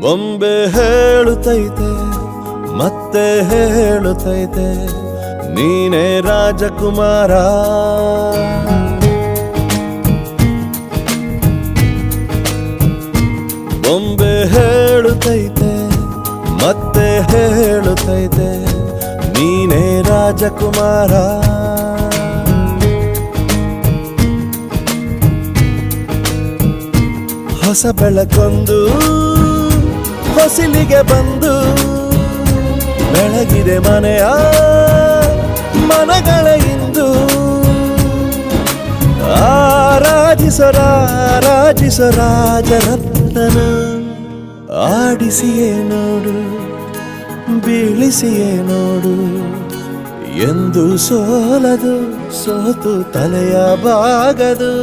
ಬೊಂಬೆ ಹೇಳುತ್ತೈತೆ ಮತ್ತೆ ಹೇಳುತ್ತೈತೆ ನೀನೇ ರಾಜಕುಮಾರ. ಬೊಂಬೆ ಹೇಳುತ್ತೈತೆ ಮತ್ತೆ ಹೇಳುತ್ತೈತೆ ನೀನೇ ರಾಜಕುಮಾರ. ಹೊಸ ಬೆಳಕೊಂದು ಹೊಸಿಲಿಗೆ ಬಂದು ಬೆಳಗಿದೆ ಮನೆಯ ಮನಗಳ ಇಂದು. ಆರಾಧಿಸೋ ರಾಜರತ್ನನ ಆಡಿಸಿಯೇ ನೋಡು ಬೀಳಿಸಿಯೇ ನೋಡು ಎಂದು ಸೋಲದು ಸೋತು ತಲೆಯ ಬಾಗದು.